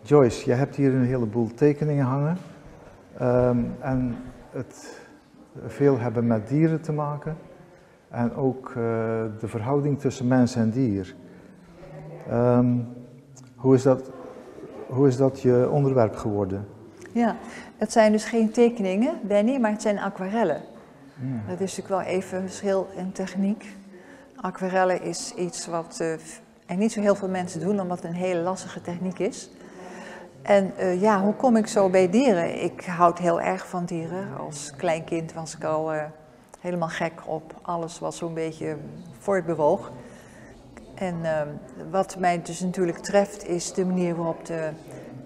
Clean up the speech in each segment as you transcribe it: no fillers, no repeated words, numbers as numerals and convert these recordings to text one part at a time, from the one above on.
Joyce, je hebt hier een heleboel tekeningen hangen. En het veel hebben met dieren te maken. En ook de verhouding tussen mens en dier. Hoe is dat je onderwerp geworden? Ja, het zijn dus geen tekeningen, Benny, maar het zijn aquarellen. Ja. Dat is natuurlijk wel even een verschil in techniek. Aquarellen is iets wat niet zo heel veel mensen doen, omdat het een hele lastige techniek is. En ja, hoe kom ik zo bij dieren? Ik houd heel erg van dieren. Als klein kind was ik al helemaal gek op alles wat zo'n beetje voortbewoog. En wat mij dus natuurlijk treft is de manier waarop de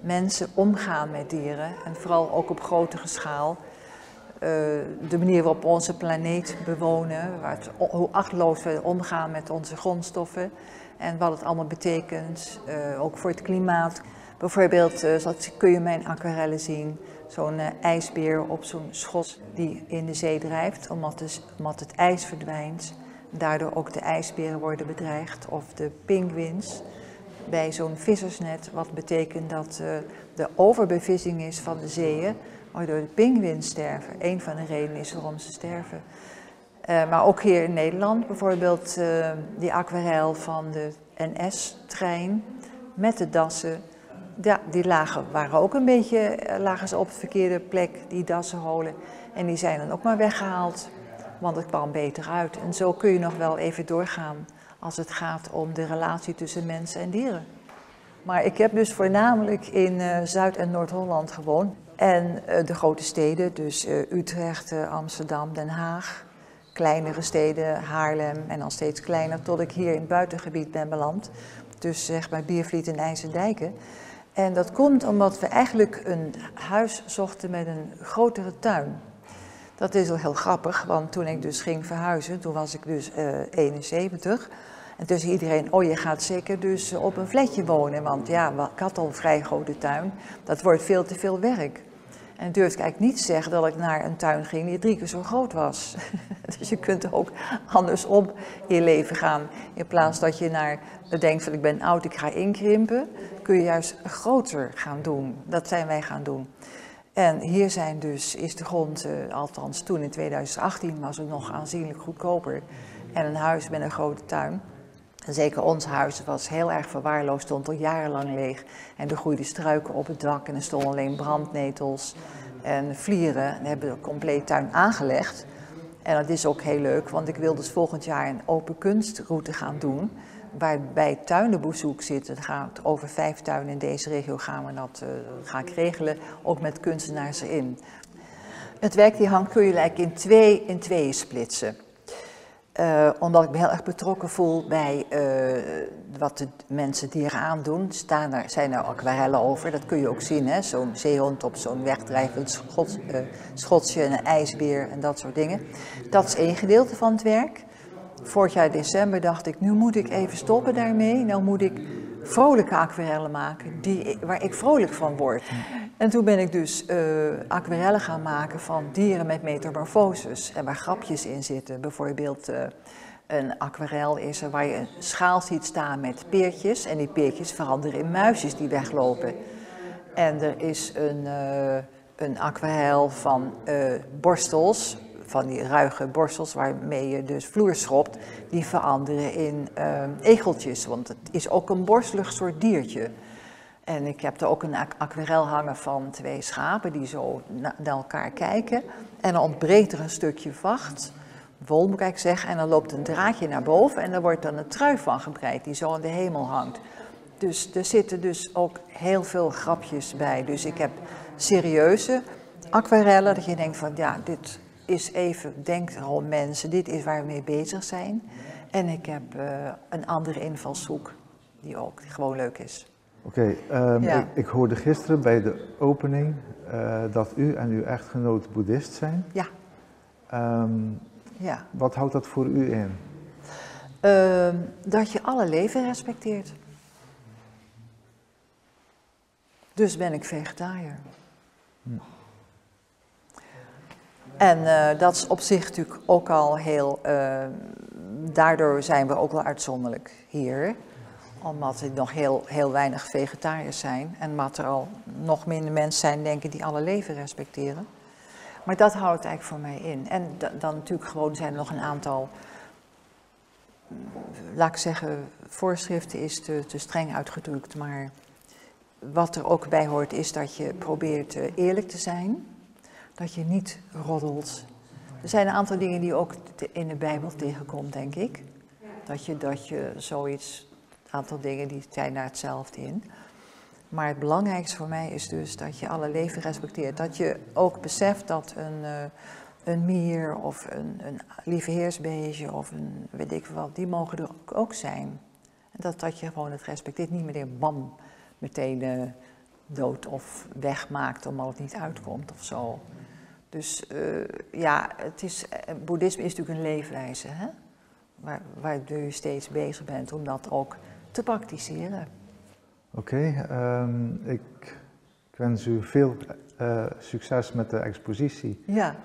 mensen omgaan met dieren. En vooral ook op grotere schaal. De manier waarop we onze planeet bewonen. Hoe achtloos we omgaan met onze grondstoffen. En wat het allemaal betekent, ook voor het klimaat. Bijvoorbeeld kun je mijn aquarellen zien. Zo'n ijsbeer op zo'n schot die in de zee drijft, omdat het ijs verdwijnt. Daardoor ook de ijsberen worden bedreigd. Of de pinguïns bij zo'n vissersnet, wat betekent dat de overbevissing is van de zeeën, waardoor de pinguïns sterven. Eén van de redenen is waarom ze sterven. Maar ook hier in Nederland, bijvoorbeeld die aquarel van de NS-trein met de dassen. Ja, die waren ook een beetje lagen ze op de verkeerde plek, die dassenholen. En die zijn dan ook maar weggehaald, want het kwam beter uit. En zo kun je nog wel even doorgaan als het gaat om de relatie tussen mensen en dieren. Maar ik heb dus voornamelijk in Zuid- en Noord-Holland gewoond. En de grote steden, dus Utrecht, Amsterdam, Den Haag. Kleinere steden, Haarlem en dan steeds kleiner, tot ik hier in het buitengebied ben beland. Dus zeg maar Biervliet en IJsendijken. En dat komt omdat we eigenlijk een huis zochten met een grotere tuin. Dat is wel heel grappig, want toen ik dus ging verhuizen, toen was ik dus 71. En toen zei iedereen, oh je gaat zeker dus op een flatje wonen, want ja, ik had al een vrij grote tuin. Dat wordt veel te veel werk. En durfde ik eigenlijk niet te zeggen dat ik naar een tuin ging die 3 keer zo groot was. Dus je kunt ook andersom in je leven gaan. In plaats dat je denkt van ik ben oud, ik ga inkrimpen, kun je juist groter gaan doen. Dat zijn wij gaan doen. En hier is de grond, althans toen in 2018 was het nog aanzienlijk goedkoper. En een huis met een grote tuin. En zeker ons huis was heel erg verwaarloosd, stond al jarenlang leeg. En er groeiden struiken op het dak en er stonden alleen brandnetels en vlieren. En hebben we de complete tuin aangelegd. En dat is ook heel leuk, want ik wil dus volgend jaar een open kunstroute gaan doen. Waarbij tuinenbezoek zit. Het gaat over 5 tuinen in deze regio ga ik regelen, ook met kunstenaars erin. Het werk die hangt kun je eigenlijk in tweeën splitsen. Omdat ik me heel erg betrokken voel bij wat de mensen dieren aandoen. Zijn er aquarellen over, dat kun je ook zien. Zo'n zeehond op zo'n wegdrijvend schotsje en een ijsbeer en dat soort dingen. Dat is één gedeelte van het werk. Vorig jaar december dacht ik, nu moet ik even stoppen daarmee. Nou moet ik vrolijke aquarellen maken, waar ik vrolijk van word. En toen ben ik dus aquarellen gaan maken van dieren met metamorfoses. En waar grapjes in zitten. Bijvoorbeeld een aquarel is er waar je een schaal ziet staan met peertjes. En die peertjes veranderen in muisjes die weglopen. En er is een aquarel van borstels. Van die ruige borstels waarmee je dus vloer schrobt, die veranderen in egeltjes. Want het is ook een borstelig soort diertje. En ik heb er ook een aquarel hangen van 2 schapen die zo naar elkaar kijken. En dan ontbreekt er een stukje vacht, wol moet ik zeggen, en dan loopt een draadje naar boven en daar wordt dan een trui van gebreid die zo in de hemel hangt. Dus er zitten dus ook heel veel grapjes bij. Dus ik heb serieuze aquarellen dat je denkt van ja, dit is even, denk erom mensen, dit is waar we mee bezig zijn. En ik heb een andere invalshoek die ook gewoon leuk is. Oké, ik hoorde gisteren bij de opening dat u en uw echtgenoot boeddhist zijn. Ja. Ja. Wat houdt dat voor u in? Dat je alle leven respecteert. Dus ben ik vegetariër. En dat is op zich natuurlijk ook al heel, daardoor zijn we ook wel uitzonderlijk hier. Omdat er nog heel weinig vegetariërs zijn en omdat er al nog minder mensen zijn, denk ik, die alle leven respecteren. Maar dat houdt het eigenlijk voor mij in. En dan natuurlijk gewoon zijn er nog een aantal, laat ik zeggen, voorschriften is te streng uitgedrukt. Maar wat er ook bij hoort is dat je probeert eerlijk te zijn. Dat je niet roddelt. Er zijn een aantal dingen die je ook in de Bijbel tegenkomt, denk ik. Dat je zoiets, een aantal dingen die zijn daar hetzelfde in. Maar het belangrijkste voor mij is dus dat je alle leven respecteert. Dat je ook beseft dat een mier of een lieveheersbeestje of een weet ik wat, die mogen er ook zijn. En dat je gewoon het respecteert, niet meteen bam, meteen dood of wegmaakt omdat het niet uitkomt of zo. Dus ja, boeddhisme is natuurlijk een leefwijze, hè? Waardoor je steeds bezig bent om dat ook te praktiseren. Oké, ik wens u veel succes met de expositie. Ja,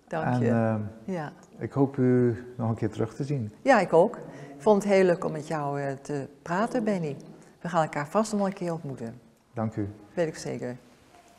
dank je. En ja. ik hoop u nog een keer terug te zien. Ja, ik ook. Ik vond het heel leuk om met jou te praten, Benny. We gaan elkaar vast nog een keer ontmoeten. Dank u. Weet ik zeker.